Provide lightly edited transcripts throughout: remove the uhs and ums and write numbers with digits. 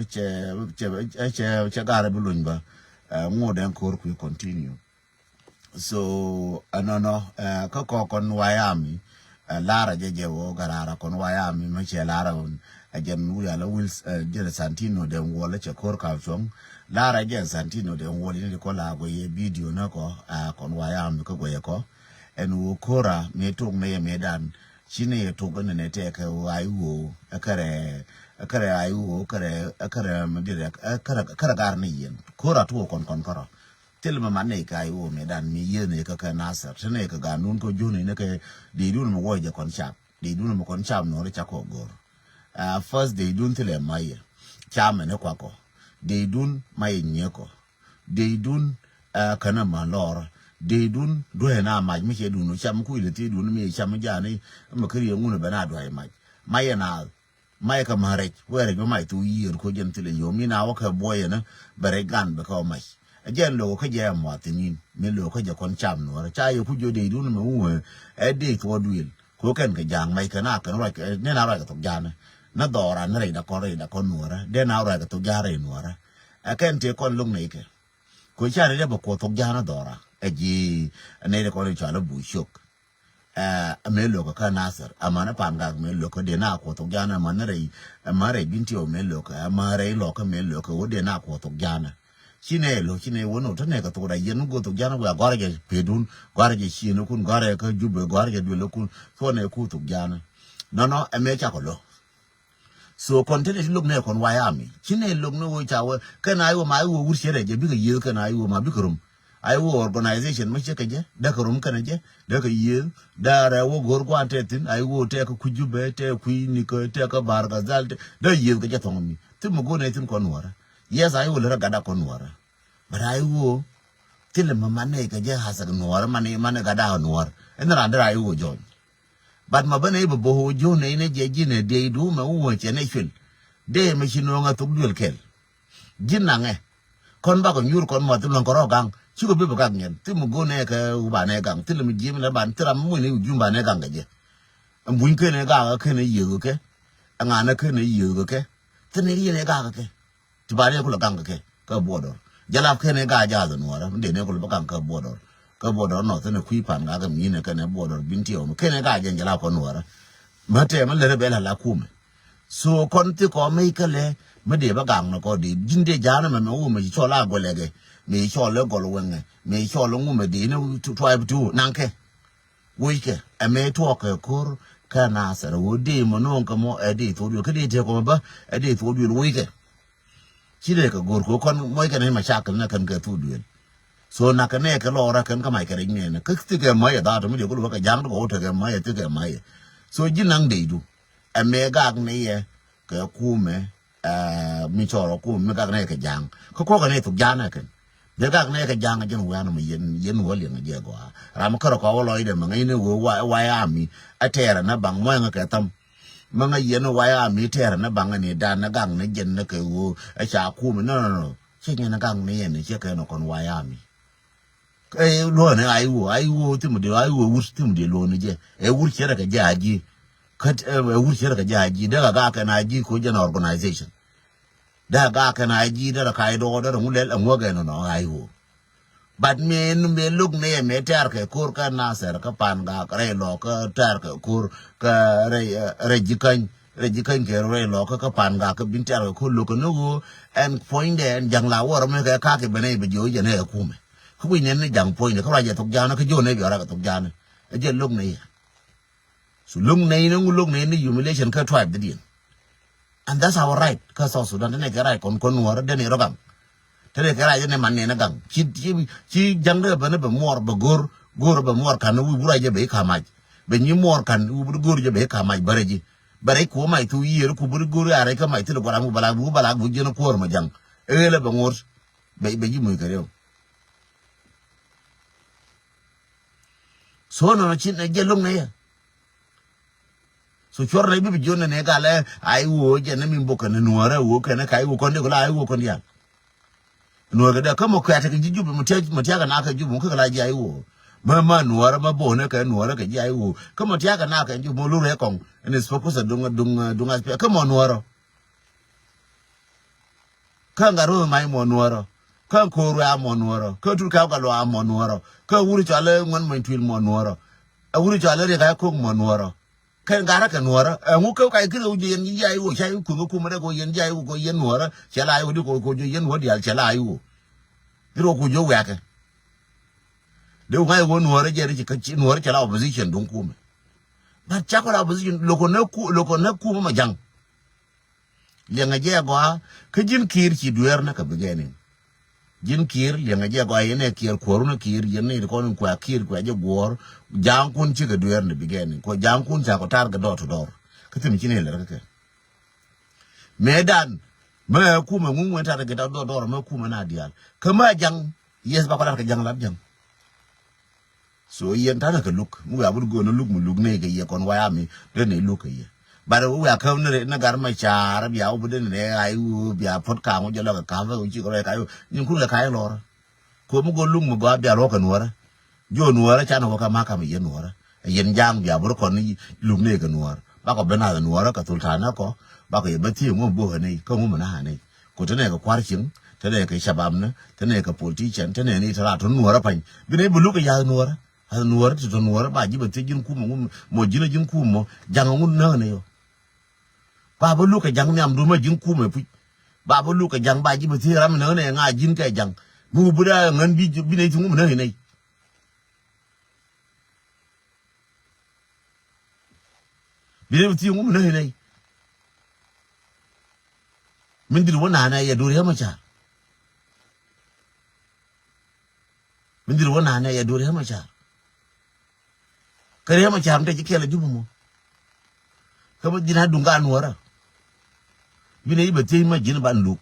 che gara bulun ba more than core we continue so no ka ko kon wayami lara jeje wo garara kon wayami ma che lara on ajen wuya la wils jere santino den wala che kor ka chong lara je santino den wala ni ko la go ye video na ko kon wayami ko go ye ko en wo kora me tung me dan shine ye to gane ne te ka wayu akare ayu akare madire akare garni yen kora to kon kora telma manne ka ayu me dan mi yene ka nasar tene ka ganun ko joni ne ka de dun mo woje kon chap de dun mo kon chap no re chako gor first de dun tele maye chama ne kwako de dun maye nyeko de dun kana malor de dun do na ma mi che dun no cham ku ile ti dun mi cham ja ne ma kri ngunu bana do ai maye na mai ka mare were go mai tu yir ko jen tele yo mi na wa ka boye na bare gan be ko mai ajen lo ka je mo tinin me lo ka je kon cham no cha yo ku jo de dun me wu de to duil ko ken ka jang mai ka na ka ro ne na ro ka to jana na do ra na re da ko no ra de na ro ka to ja re no ra a ken te kon lung ne ke ko cha ne ba ko to jana do ra aji ne de ko ri cha lo bu shuk me lo ka nasar amana pam ga me lo ko de na ko to jana manare mare binti o me lo ka mare lo ka me lo ko de na ko to jana shine wono to ne ka to da yen go to jana wa gore ge pedun gore ge shino kun gore ka jube gore ge dwelo kun to ne ku to jana no me cha ko lo so continue look ne kon wayami shine look no wo cha wo kana ayo ma ayo wur shere je bi ga ye kana ayo ma bi kurum ayo organization ma che ka je da kurum kana je da ka ye da ra wo gor ko antetin ayo te ka kujube te ku ni ko te ka bar ga zalte da ye ga je to mi tim go ne tin kon wara yes ayo le ga da kon wara but ayo til ma mane ka je hasa no wara mane ga da no wara en ra ndra ayo jo but ma bane bo jo ne je ji ne de du ma wo che ne fil de ma shino nga to dul kel jinna nge kon ba ko nyur kon ma tu lon ko rogang chi ko be ba ngen ti mu go ne ka u ba ne gang ti le mi jim la ban tra mu ne u ba ne gang je mbun ke ne ga ke ne ye ke nga na ke ne ye ke ti ne ye ne ga ke ti ba ne ko gang ke ka bodor jala ke ne ga ja no ra de ne ko ba gang ka bodor no te ne kui pan ga mi ne ka ne bodor binti o ke ne ga je jala ko no ra ma te ma le be la kume so kon ti ko me ke le me de ba gang no ko de jinde jana me wo me cho la go le ge me cho le go lo wenge me cho lo ngu me de ne to tribe tu nanke wike e me to ke kur ka na sa ro de mo no ka mo e de to do ke de te ko ba e de to do wike chi de ka gor ko kon mo ke ne ma shakal na kan ka tu do so na ka ne ka lo ra kan ka mai ka ring ne ka ti ke mai da to me de ko ka jang ko to ke mai ti ke mai so jinang de du e me ga ne ye ka ku me mi cho ro ku me ga ne ka jang ko ka ne tu jana kan de ga ne ka jang jin wa na me yen wo le nge go ra ma ka ko lo ide ma ngai ne wo wa ya mi atera na bang mo nga ka tam ma nga yen wa ya mi tera na bang ne da na gang ne jen na ka wo a cha ku me no che ne na gang ne ne che ka no kon wa ya mi lo ne ai wo ti mu de ai wo wur ti mu de lo ne je wur che ka jaji kat wur che ka jaji da ga ka na ji ko je na organization da ga ka na ji da ka do da mu le an wo ga no ai wo but me look ne me tar ka kur ka na ser ka pan ga re lo ka tar ka kur ka re jikan ke re lo ka pan ga ka bin tar ko lo ko no and point and jang la wo me ka ke bene be jo je ne ku me ku ne ne jang point ka ra je tok ja na ka jo ne bi ra ka tok ja ne je look ne so look ne no look ne ni humiliation ka tribe din and that's our right ka so Sudan ne ka right kon war de ne rogam te ne ka right ne man ne na gang chi jang de ba ne ba mor ba gor ba mor kan wu bura je be ka maj be ni mor kan wu bur gor je be ka maj bare ko mai tu yir ku bur gor are ka mai te ko ram bala bu je no ko ma jang ele ba ngor be ji mu ka rew so no chin ne je lung ne ya so chor ne bi jone ne ga le ai wo je ne min boka ne nuara wo ka ne kai wo kon de ko la ai wo kon ya nuara da kamo ka ta ji jubu mu ta ga na ka jubu ka la ji ai wo ma nuara ma bo ne ka nuara ka ji ai wo kamo ta ga na ka jubu mo lu re kon ne focus dunga aspe kamo nuara ka ngaro mai mo nuoro ka koru a mo nuoro ka tur ka lo a mo nuoro ka wuri chale ngon mo twil mo nuoro a wuri chale re ka ko mo nuoro ka ngara ka nuoro ngu ka ka kilo yen yi ai wo chai ku ma ko yen jai ko yen nuoro chala ai wo ko yen wo dial chala ai wo diro ku jo wa ka de ngai wo nuoro je ri ka chi nuoro chala opposition don ku me ba cha ko opposition loko na ku ma jang lenga je go ka jin kir chi duer na ka beginning jin kir lenga je go yene kir koruna kir yene ko nun kwa kir kwa je gor jang kun chi ga duer na beginning ko jang kun cha ko tar ga door to door ka tin chi ne le ka medan ma ku ma ngun wata ga door door ma ku ma na dial kama jang yes ba ko ka jang lab jang so yen tana ka look mu ya bur go no look mu look ne ga ye kon waya mi de ne look ye bare we ka ne na gar ma char bia u de ne ai u bia pot ka mo je la ka va u chi ko ka yu nin ku la ka lo ko mu go look mu ba bia ro ka nuora jo nuora cha no ka ma ka mi ye nuora yen jang bia bur kon ni look ne ka nuora ba ko bena nuora ka sultana ko ba ko ye ba ti mo bo ne ko mu na ne ko te ne ka kwar chin te ne ka shabam ne te ne ka politician te ne ni tra to nuora pa bi ne bu look ya nuora ha nuora to nuora ba ji ba te jin ku mo jina jin ku mo jang ngun na ne yo ba bo lu ka jang nyam du ma jin ku me pu ba bo lu ka jang ba ji ba ti ram na ne nga jin ka jang mu bu da ngan bi ne tu mu na ne bi ne ti mu na ne min dir wona na ya dore ma cha min dir wona na ya dore ma cha kare ma cha am te ji kele jubu mo ka ba dina dunga nuora bine ibe te ma jin ban luk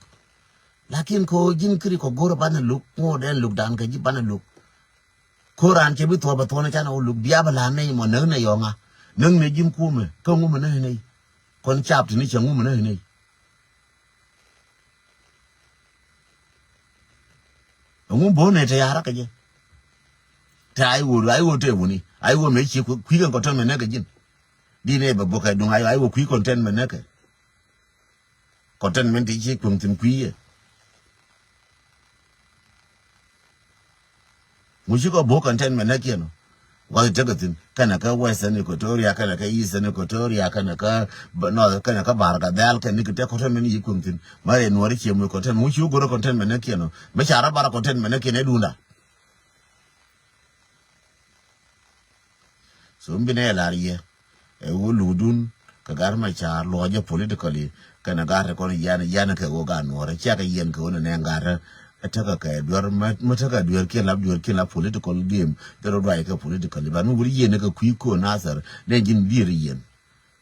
lakin ko jin kri ko goro ban luk ngo den luk dan ka ji ban luk ko ran che bi to ba to na cha no luk bia ba la ne mo ne ne yo nga nang ne jin ku me ka ngu me ne ne kon chap ni che ngu me ne ne ngu bo ne te yara ka je ta ai wo te woni ai wo me chi ku kan ko to me ne ka jin di ne ba bo ka dung ai wo ku content me ne ka content men ti chi kun tin ku ye mu shi ko bo content me ne ke no wa te ga tin kana ka western equatoria kana ka eastern equatoria kana ka no kana ka bar ga dal ka ni ke ko to me ni kun tin mare no ri che mu content mu shi go content me ne ke no me chara bar content me ne ke ne dunda so mbine la riye e wo ludun ka gar ma char loje politically kana gar ko yana ka go ga no ra cha ka yen ko ne ngara ataka ka duar mataka duar ke la political game da ro ka politically ba no wuri yen ka ku ko nasar ne jin bir yen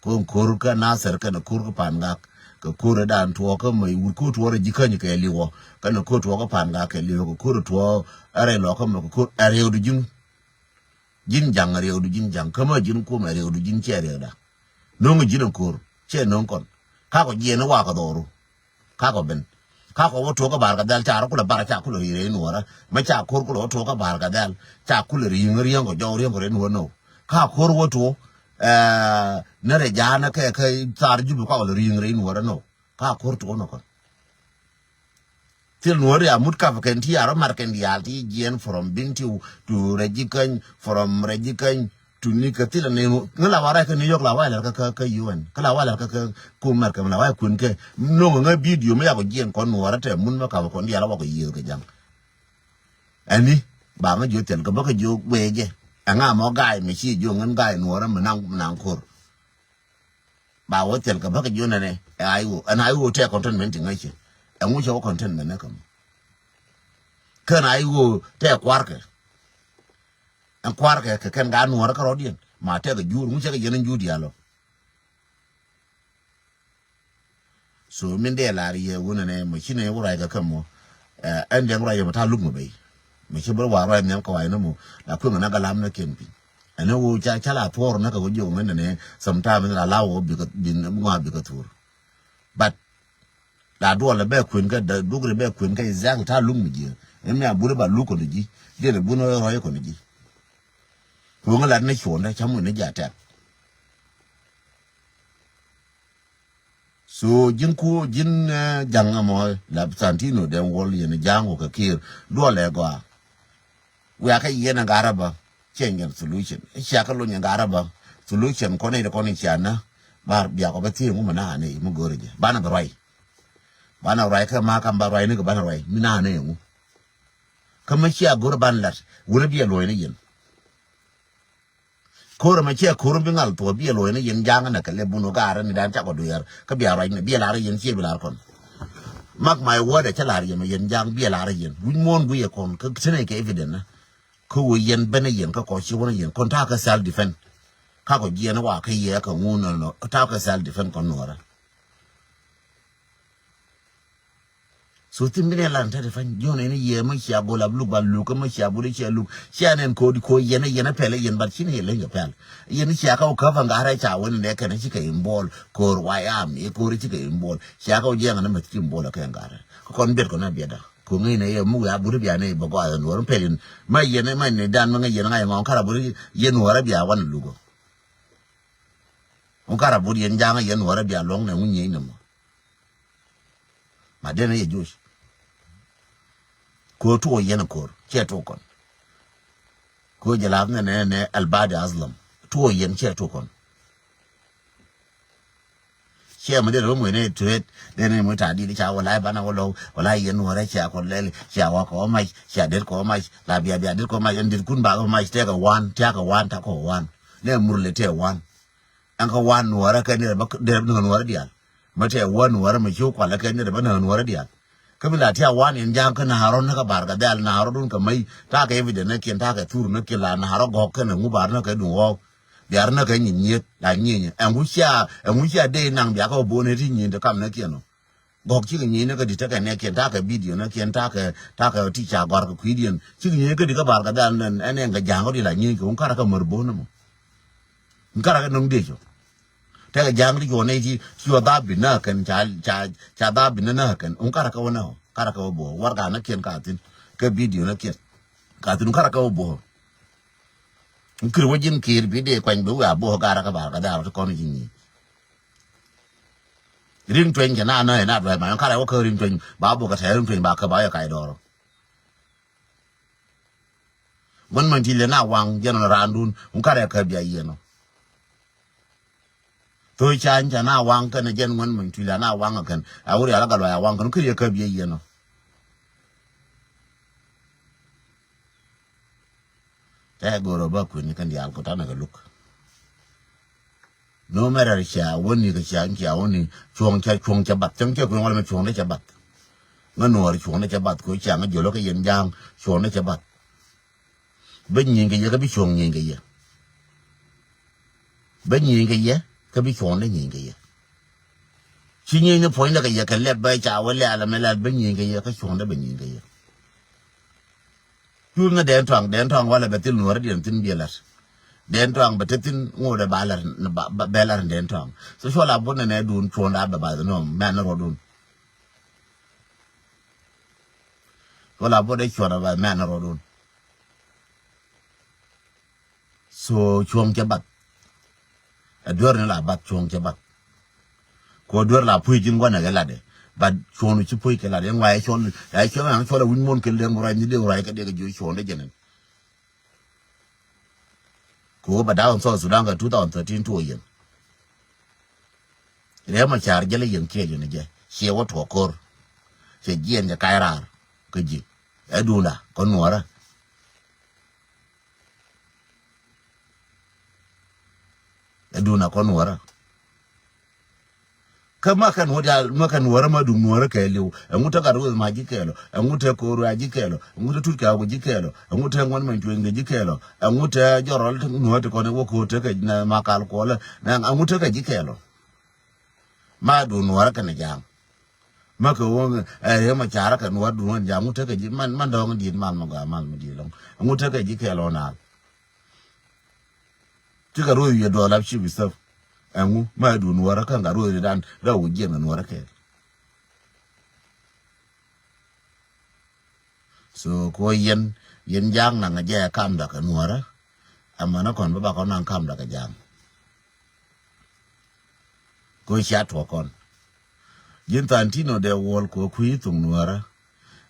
ko kor ka nasar kana kor ka panga ka kor da to ka mai wur ko to ra jikani ka liwo kana ko to ka panga ka liwo ko to are lo ka ma ko are du jin jang are du jin jang kama jin ko ma are du jin ke are da no ngi jin kor che non kon ka ko je na wa ka doru ka ko ben ka ko to ka bar ka dal ta ko la bar ta ko le re no ra ma cha kor ko to ka bar ka dal cha ko le ri ngri ngo jo ri ngo re no no ka kor wo to na re ja na ka tar ju ko le ri ngri no ra no ka kor to no ko til no re amut ka ken ti ara mar ken ya ti gen from binti to rejikan from rejikan to ni ka til ne ngala wara ka ni yok la wa la ka UN ka la wa la ka ku mar ka la wa kun ke no nga video me ya ko gen ko no ra te mun ma ka ko ndi ala wa ko yi ka jang ani ba ma jo tel ka ba ka jo weje anga mo gai me chi jo ngan gai no ra nang kor ba wo tel ka ba ka jo ne ai wo ana ai wo te content ngai che en wo jo content ne kam kana ai wo te kwarke en kwarke ka kan ga no ra ka rodien ma te ga jur mu che ga yenen judi alo so min de la ri ye wona ne mo chine wo ra ga kan mo en de ra ye ta luk mo be me che bro wa ra ne ko ai no mo la ku na ga lam na ken pi ana wo cha la tor na ka go jo men ne sometime la lawo bi ka bin mo bi ka tur but la do la be kun ga da dugre be kun ga izang ta lum mi je en me abure ba lu ko ji de le buno ro ye ko ji ko ngala ne chon da chamu ne ja ta so jin janga mo la Santino den wol yen jango ka kir do le go we aka yen garaba change solution shaka lo nya garaba solution ko ne ko ni chana bar biya ko beti mu na ne mu goreje bana rai ka ma kan ba rai ne ga bana rai mina ne mu kama shi a gurban lat wuri biya lo ne yen kora ma che kora bingal to biya lo ne yen janga na kale bunu gara ni dan ta ko duyar ka biya rai ne biya la yen che bilar kon mak my word cha la yen jang biya la yen wun mon bu ye kon ka tene ke evident na ko yen bene yen ka ko shi wona yen kon ta ka self defense ka ko yen wa ka ye ka nguno no ta ka self defense kon nora so timbine lan ta defan jone ne ye ma sha bola lu ba lu ka ma sha bule sha lu sha nen ko yen pele yen bar shine le ga pel yen sha ka ka van ga ra cha woni ne ka ne shi ka imbol ko wa ya mi ko ri shi ka imbol sha ka je ngana ma shi imbol ka ngara ko kon bet ko na bieda ko ngi ne ye mu ya buru biya ne ba ko ya no pelin ma yen ma ne dan ma yen ga ngon kara buru yen wara biya wan lu go on kara buru yen janga yen wara biya long ne unye ne mo ma de ne ye josh ko to yen ko che to kon ko jalab ne albadi azlam to yen che to kon che ma de ro mo ne tuet de ne mo ta di cha wala bana wala yen wara cha ko le cha wa ko mai cha de ko mai la biya de ko mai ndir kun ba ko mai te ka wan ta ko wan ne murle te wan an ka wan wara ka ne ba de no wara dial ma te wan wara ma chu kwa la ka ne ba no wara dial kabila tia wan in jang kana haron na ka barga dal na haron ka mai ta ka evident na ken ta ka tur na kila na haro go kana ngu bar na ka du wo biar na ka nyi la nyi en wusia de nang bia ka bo ne ri nyi de kam na keno go chi nyi na ka di ta ka ne ken ta ka video na ken ta ka ti cha gor ka kuidien chi nyi ka di ka barga dal nan en ga jang di la nyi ko ka mar bo na mo nkara ka nong de jo ta ga jang ri go ne ji sio da bi na kan cha da bi na kan kara ka wona kara ka bo war ga na ken ka tin ka video na ken ka tin kara ka bo nkir wajin kir bi de kwan bu ga bo kara ka ba ka da ko ni ni rin twen na na ba ma kara ko ka rin twen ba bo ka ta rin twen ba ka ba ya kai do mon man ti le na wang jeno randun kara ka bi ayeno to chan na wang kan jen mon mun tula na wang kan a wuri ala galwa ya wang kan kiriye ka biye yeno ta goro ba ku ni kan di alko ta na galuk no mera sha woni ka sha nki a woni chuong cha bat chang cha ku ngol me chuong cha bat ngano ri chuong cha bat ko cha nga jolo ka yen jang chuong cha bat ben yin ke ye ka bi chuong yin ke ye ben yin ke ye ka bi chuong le yin ke ye chi nyi ne point la ka ye ka le ba cha wa le ala me la ben yin ke ye ka chuong le ben yin ke ye tu na den tong wala betil nuar den tin bielar den tong betin ngode balar belar den tong so shola bonne ne dun chonda ba no man ro dun shola bode chona ba man ro dun so chuong ke bat ador ne la bat chuong ke bat ko dor la pui jin gona ga lade ba chonu ci pui ke lade ngwa chon ay chon an chola win mon ke le ngora ni de ngora ke de ju chon de jenen ko ba da on so Sudan ga 2013 to yin re ma char jele yin ke je ne je she wo to kor se jien ja kairar ke ji edula ko nuora eduna ko nuora kama kan wada makan wara ma dum wara kaylew nguta garu ma jikelo nguta ko ru ajikelo nguta turka go jikelo nguta ngon man tuenge jikelo nguta jorol no to ko ne woko to ka na makal ko la na nguta ka jikelo ma du no wara kan jam maka won e ma chara kan wadu won jam nguta ka man do ngi man ma ga man mi long nguta ka jikelo na tika ru ye do la chi bisaf angu ma du nuara kan garu dan da wuje na nuara ke so ko yen jang na ngaje kam da ka nuara amana kon ba ko nan kam da ka jang ko sha to kon jin tantino de wol ko kuitung nuara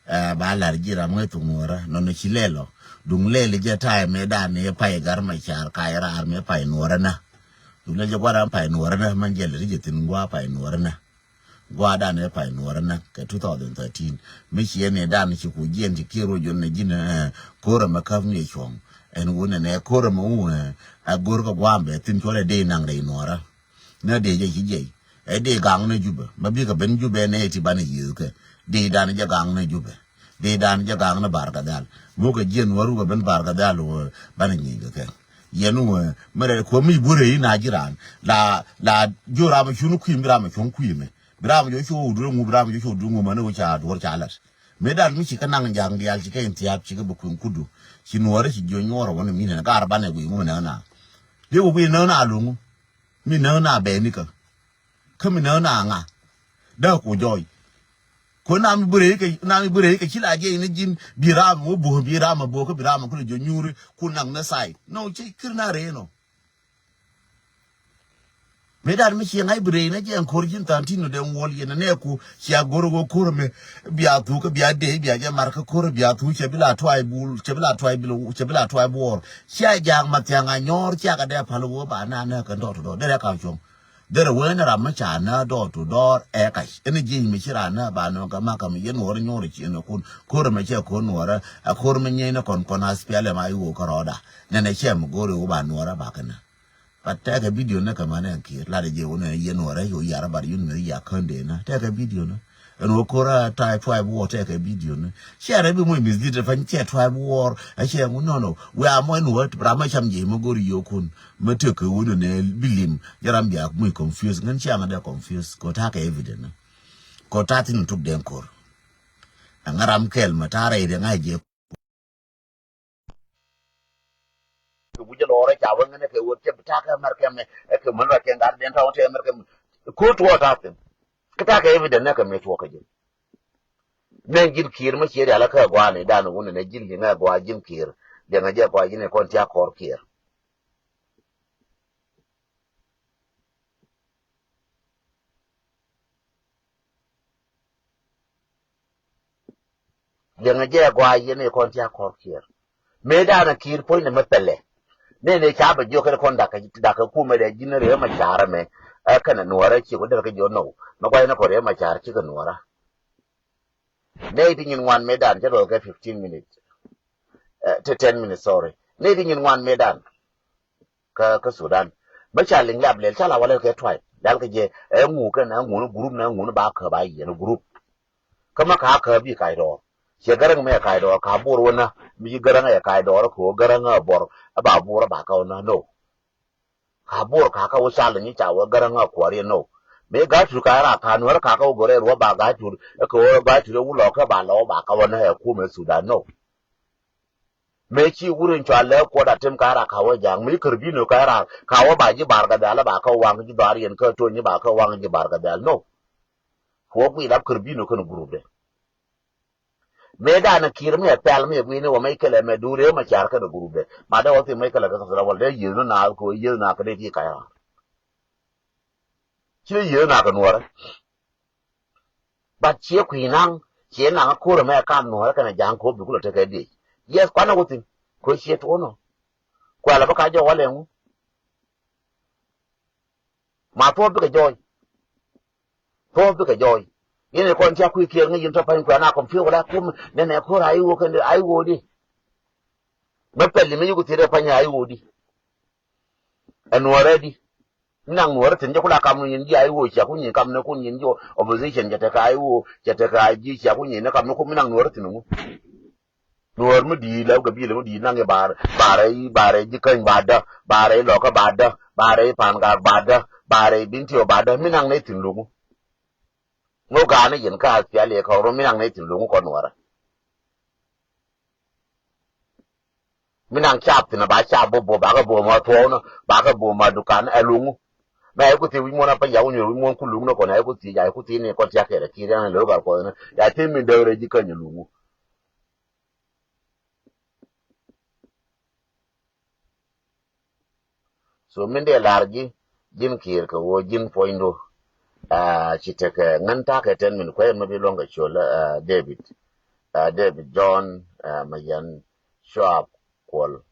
ba lar jira mo tung nuara no ne chilelo dung lele jeta me da ne pai gar ma char kaira ar me pai nuara na dung le jwara pai nuara na manjele rijetin gwa pai nuara na gwa da ne pai nuara na ke 2013 me chie ne da ne ku jien ti kiro jon ne jina kora makaf ne chong en wona ne kora mo a gor ko gwambe tin chole de nang re nuara na de je je e de gang ne juba mabi ka ben jube ne ti bani yuke de dan je gang ne jube de dan je gang ne barka dal mo ka jien waru ka ben barka dal wo bani ni ke yenu mere ko mi bure na jiran la jora ma shunu ku imra ma shon ku ime bram jo sho du mu bram jo sho du mu mane wo cha dor cha lat me dal mi ci kanang jang yal ci kay tiap ci bu kun kudu ci nuore ci jo nyoro wona mi ne gar bane gu mu na de wo bi na lu mi na be ni ka kami na nga da ko joy ko na mi bure ke kila je ni jin biram wo bo biram bo ko biram ko jo nyuri ku nang na sai no ci kirna re no me dar mi ci ngai bure na je en korjin tantino de wol yena ne ku ci agoro go ko me biya tu ko biya de biya je marka ko biya tu ce bila twai bul ce bila twai bilu ce bila twai bor ci jang ma tianga nyor ci ga de palo wo ba na ka do de ka chong dere wena ramma chana door to door e kai ene ji mi chirana ba no ka ma ka mi yen wor nyori chi no kun kor me che kon wora a kor me nyena kon aspiale ma yu ko roda ne ne che mo gore u ba nora ba kana patta ka video na ka mana ki la de je wona yen wora yo yara bar yun me ya kande na ta ka video na eno kora tai tribe war ta ka video na share bi mo mi zite fan che tribe war a che no we are mo no bra ma cham je mo gore yo kun mete ko wono ne bilim yaram bia muy confused ngan chi amada confused ko ta ka evident ko ta tin tuk den kor ngaram kel matare de ngaje ko buje lore cha won ne ke wo ke ta ka mar ke me ke man ra ke ngar den ta wote mar ke ko to ta tin ka ta ka evident ne ka me to ka je ne gil kir ma che ala ka gwa ne da no wono ne gil ni na gwa jin kir de ngaje gwa jin ko ta kor kir yang je gwa yene kon tia kor kier me da na kir po ne mepele ne cha ba jo ka kon da ka ku me de jinere ma chara me kana nuara chi ko da ka jo no ma kwa na ko re ma chara chi ka nuara ne din in one me dan jo ka 15 minutes to 10 minutes sorry ne din in one me dan ka Sudan ba cha ling lab le cha la wala ka try dal ka je ngu ka na ngu group na ngu ba ka ba yi no group kama ka bi kai do che garang me kai do ka bur wona mi garang ya kai do ko garang bor ba bur ba ka na no ka bur ka wasa ni cha wa garang ko re no me ga tu ka ra ka no ka gore ro ba ga tu ko ba tu wu lo ka ba lo ba ka wona ya ku me Sudan no me chi wurin cha le ko da tim ka ra ka wa jang mi kirbi no ka ra ka wa ba ji bar ga da la ba ka wang ji dar yen ka to ni ba ka wang ji bar ga da no ko bi da kirbi no kan group de me da na kir me pel me bi ne wa mai kala me dure ma char ka da gurube ma da wati mai kala ka sara wal de yiru na ko yiru na ka de ti ka ya chi yiru na ka nuara ba chi ku inang chi na ko me ka nuara ka na jang ko bi ku ta ka di yes kwa na wutin ko chi to no kwa la ba ka jo wale mu ma to bi ka joy yene kon cha ku kier ngi to pan kwa na kon fi wala kum ne ko ai wo kan ai wo di ba pelli mi yugo tire panya ai wo di anwara di nang nuara tin kula kam yin di ai wo cha ku yin kam ne kun yin jo opposition ja ta ka ai wo ja ta ka ji cha ku yin ne kam ne ku nang nuara tin mu nuar mu di la ga bi le mu di nang bare ji kan bada bare lo ka bada bare pan ga bada bare binti o bada mi nang ne tin lu ngo ga ne yin ka sia le ko ro mi nang ne tin lu ko nuara mi nang chap tin ba cha bo ba ga bo ma to no ba ga bo ma dukan e lu na ku ti wi mo na pa ya wo nyu wi mo ku lu no ko na ku ti ya ku ti ne ko ti ya ke re ki ran lo ba ko na ya ti mi de re ji kan lu so min de largi jin kir ko wo jin poindo chiteke nganta ke ten min kwen mabi longa chola David John mayan shop kwal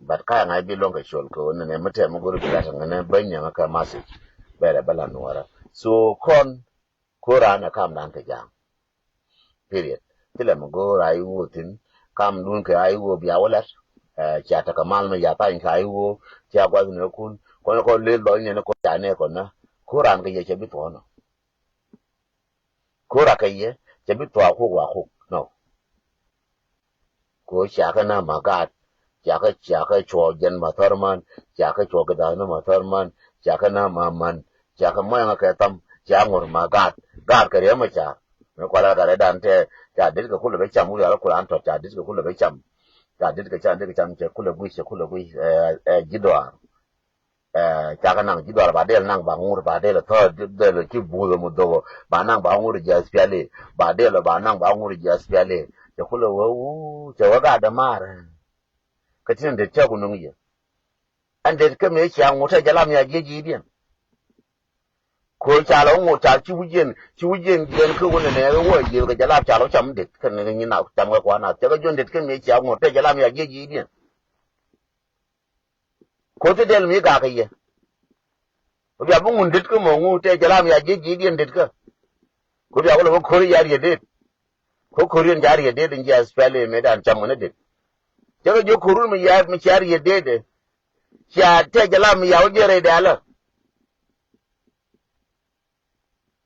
but kaya ngai bi longa chol ko ne mate mo guru bilata ngane banya ngaka message bere bala nuara so kon kora na kam dan ka jam period tile mo go rai wutin kam dun ka ai wo biya wala cha ta kamal me ya ta in kai wo cha kwa ne kun ko le lo ne ko ta ne ko na kora ka ye che bi to no kora ka ye che bi to ko wa ko no ko cha ka na ma ga cha ka cho jen ma tarman cha ka cho ga da na ma tarman cha ka na ma man cha ka ma ka tam cha ngor ma ga ka re ma cha me ko la ga re dan te cha dit ka kula be cham u ya ko an to cha dit ka kula be cham cha dit ka cham che kula gui jidwa cha ka nang jidwa ba del nang ba ngur ba del to de le ki bu mo do ba nang ba ngur ja spiale ba del ba nang ba ngur ja spiale cha kula wo cha wa ga da mar ka tin de cha ku nung ye an de ka me cha ngur ta jalam ya je ji bien ko cha lo ngo cha chi wujen gen ko wona ne wo ye ga jala cha lo cham de kan ne ni na cham ga kwa na cha ga jon de kan me cha ngo te jala mi ya ge ji din ko te del mi ga ka ye ko ya bu ngun dit ko mo ngu te jala mi ya ge ji din dit ka ko ya wo ko ri ya ri de ko ri ya ri de din ja spele me dan cham ne de cha ga jo ko ru mi ya mi cha ri de cha te jala mi ya o je re da la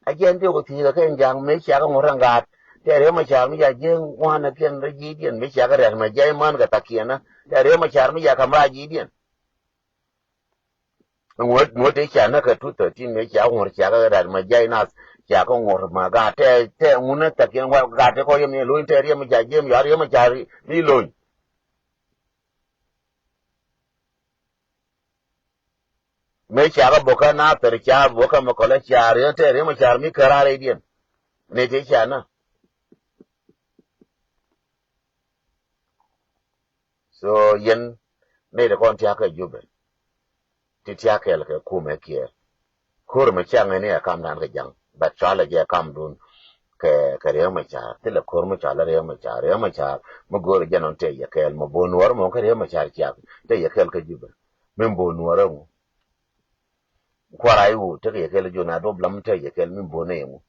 ajen de ko ti ga kan jang me cha ga ngorang gat te re ma cha mi ya je wa na ken re ji din me cha ga re ma jai man ga takiana te re ma cha mi ya kam ra ji din ngo te cha na ka tu 13 me cha ngor cha ga ra ma jai na cha ko ngor ma ga te nguna takian wa ga te ko yem lo te re ma cha je mi ya re ma cha ni lo me cha ga boka na ter cha boka ma ko la cha re te re ma cha mi ka ra re din ne te cha na so yen ne de kon tia ka jube ti tia ka el ka ku me kier kur me cha ne kam nan ga jang ba cha la je kam dun ke re ma cha ti le kur me cha la re ma cha mo go je non te ye ka el mo bon war mo ka re ma cha te ye ka jube men bon war mo kwara yu te ye ka jo na do blam te ye ka men bon ne mo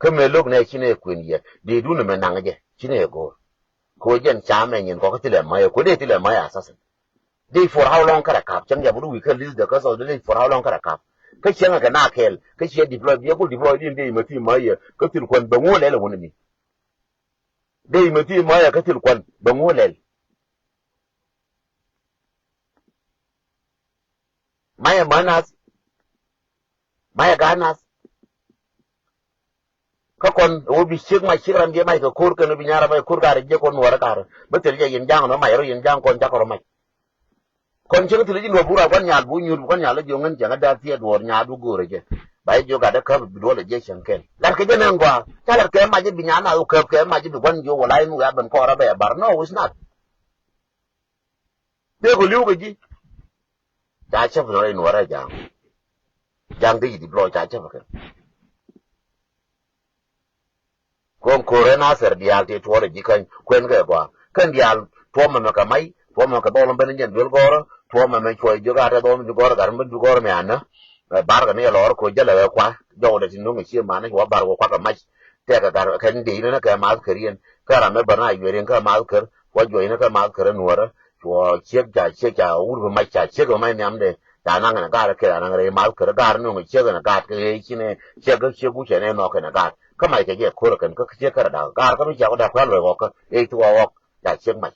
ke me lok ne chine kwin ye de du ne me nang je chine go ko jen cha me nyin ko ti le ma ye ko de ti le ma ya sa they for how long kada kap chang ya buru we can list the cause of the for how long kada kap ka chang ga na kel ka che deploy bi ko deploy din dei mati ma ya ka til kwan ba ngole le woni mi dei mati ma ya ka til kwan ba ngole ma ya manas ma ya ganas ka kon o bi shig ma shigram bi mai ka kur ka no bi nyara mai kur ga re je kon wara ka ba tel je yin jang no mai ro yin jang kon jakoro mai kon che til ji no bura kwan nyal bu nyur kwan nyal jo ngan jang da tie dor nya du gore je bai jo ga da ka bi dole je shanken lar ke je nan gwa ta lar ke ma je bi nyana o ke ma je bi kwan jo wala mu ya ban ko ra ba bar no it's not de ko liu ga ji ta che no re no ra jang de deploy ta che ka kon kore na ser dial te tore ji kan kwen ga kwa kan dial to ma ka mai to ma ka dolon ben jen dul goro to ma me choi jo ga ta dolon du goro gar ben du goro me ana bar ga ne lor ko jala kwa jo de tin no ngi ma na wa bar ko kwa ka mai te ka gar kan de na ka ma ka rien ka ra me bana yeren ka ma ka wa jo ina ka ma ka nuora to che ja ur ma cha che ga mai nyam de ta na ga ka na re ma ka gar no ngi che ga na ga ka chi ne che ga che gu che ne no ka na ga ka mai ke je ko kan ka che ka da gar ka mi ja ko da kwa lo ko e tu wa ja che mai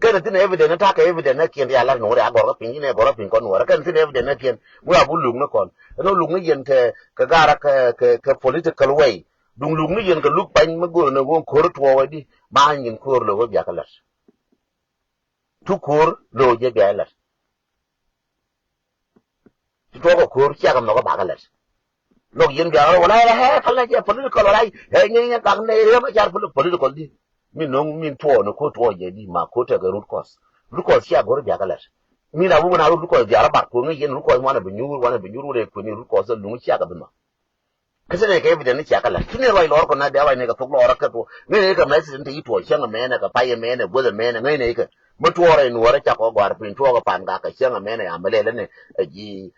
kan tin evidence ta ka evidence na kien ya la no ya gor ka pin ne gor pin kon no kan tin evidence na kien mu abu lung na kon no lung ni yen ke ka gara ka political way dung lung ni yen ka luk pan ma go na go ko to wa di ma yin ko lo go ya ka la tu ko lo je ga la tu ko ko cha ka no ka ba ka la no yen ga wala ha ka la je political wala he ni ka ne re ma jar political di min no min to no ko to je di ma ko ta ga root cause ya gor ja kalar mi na bu na ru ko jara ba ko ngi yen ru ko wana binyuru re ko ni ru ko so lu ci aka bima kase ne ka evident ci aka la tuni roi lor ko na da wai ne ka to lor ka to ne ka mai sin ti to shen me ne ka paye me ne goza me ne ngai ne ka mutuwar ni wara ta ko gwar pin to ka pan ga ka shen me ne amale le ne aji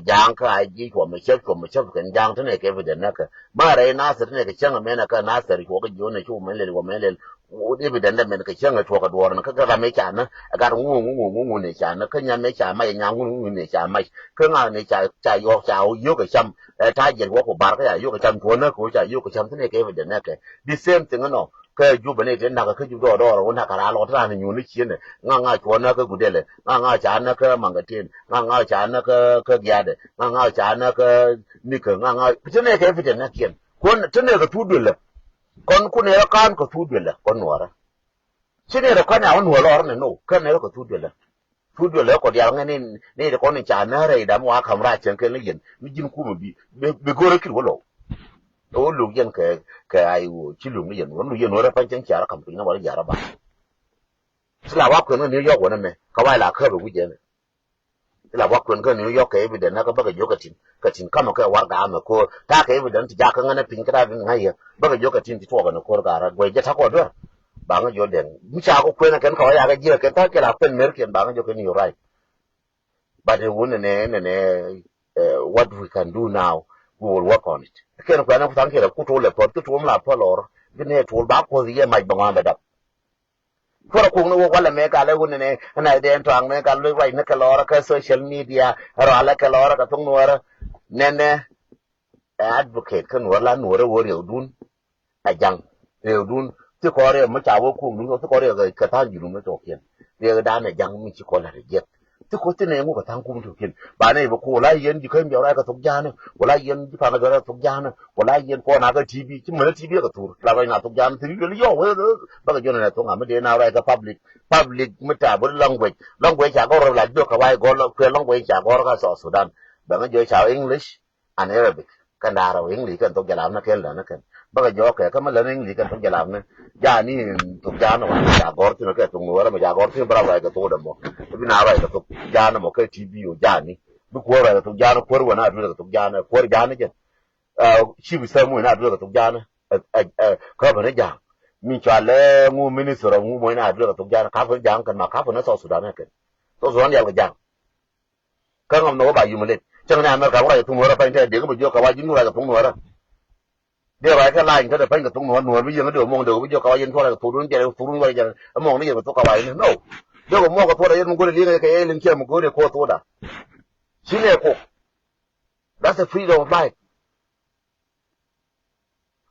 jang ka aji ko me chef kan jang tane ka evident na ka ba rai na sa ne ka shen me ne ka na sa ko ka jo ne ko me le ko me le o evident da me ka shen to ka duwar na ka ga me ka na ga ngu ne cha na ka nya me cha mai nya ngu ne cha mai ka nga ne cha yo ka sham ta je ko bar ka yo ka cham to na ko cha yo ka cham tane ka evident na ka the same thing no ka ju bane den na ka ju do na ka ra lo ta ni nyu ni chi ne nga to na ka gudele nga cha na ka mangatin nga cha na ka gyade nga cha na ka ni ka nga tane ka evident na kien kon tane ka tudu le kon ku ne kan ka tudu le kon wara chine da kana on wala ne no kan ne ka tudu le ko dia ngani ne da kon cha na re da mo kamra chen kan yin mi jin ku bi be gore kir wala o lu yen ka ai wo chi lu yen wo lu yen ora pan chen cha kam pina wala jara ba sila wa ko ne New York wona me ka wai la ka bu je ne sila wa ko ne New York ka evident na ka ba ka tin kama ka war ga ma ko ta ka evident ja ka ngana pin ka bin haye ba ka tin ti to ga no ko ga ra gwe je ta ko do ba nga jo den mu cha ko kwena kan ka ya ga jira kan ta ke la pen mer ken ba nga jo kan you right but the one ne what we can do now we will work on it ken ko na tan ke ku to le pot ku to mla po lor ne to ba ko ye mai ba nga da ko ko no wala me ka le one ne na den tang me ka le right ne ka lor ka social media ra la ka lor ka tung no ne advocate kan wala no re wo re dun a jang re dun ti ko re ma cha wo ku lu ti ko re ka ta ju lu to ken re da ne jang mi chi ko la re jet ti ko ti ne mu ka tang ku to ken ba ne ba ko la yen ji kan bi ra ka to ja ne wala yen ji pa ga ra to ja ne wala yen ko na ga tv ti ma tv ka tur la ra na to ja ne ti ga yo ba ga jo ne to nga ma de na ra ka public ma ta bu language cha go la do ka wai go lo ke language cha go ka so Sudan ba ga jo cha English and Arabic kan da ra English kan to ja la na ken la na ken ba ga jo ka ma la English kan to ja la na ja ni to ja no ja go ti no ke to no ra ma ja go ti bra ra ka to da mo bi na ra ka to ja no mo ke tv o ja ni bu ko ra to ja no ko wa na du ka to ja na ko ja ni je shi bi sa mu na du ka to ja na ka ba ne ja mi cha le mu minister mu mo na du ka to ja na ka fa ja kan ma ka fa na so Sudan na ke so Sudan ya ga ja ka ngam no ba yu mo le chẳng hạn mà cả cái thùng nuôi ra phải thế để cái bây giờ cả vài chín nuôi ra thùng nuôi ra để vài cái line cái để phải cái thùng nuôi bây giờ cái điều mong điều bây giờ cả vài chín nuôi ra thùng nuôi chơi thùng nuôi giờ mong cái gì mà tôi cả vài no giờ cái mong cái thua ra giờ mong cái liên cái liên kia mong cái cô thua đã xin lỗi cô that's the freedom of life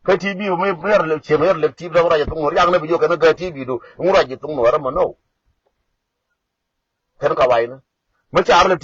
cái TV mới là chỉ mới là TV ra ra thùng nuôi yang này bây giờ cái nó cái TV đó nuôi ra thùng nuôi ra mà no thế nó cả vài nữa mới chả là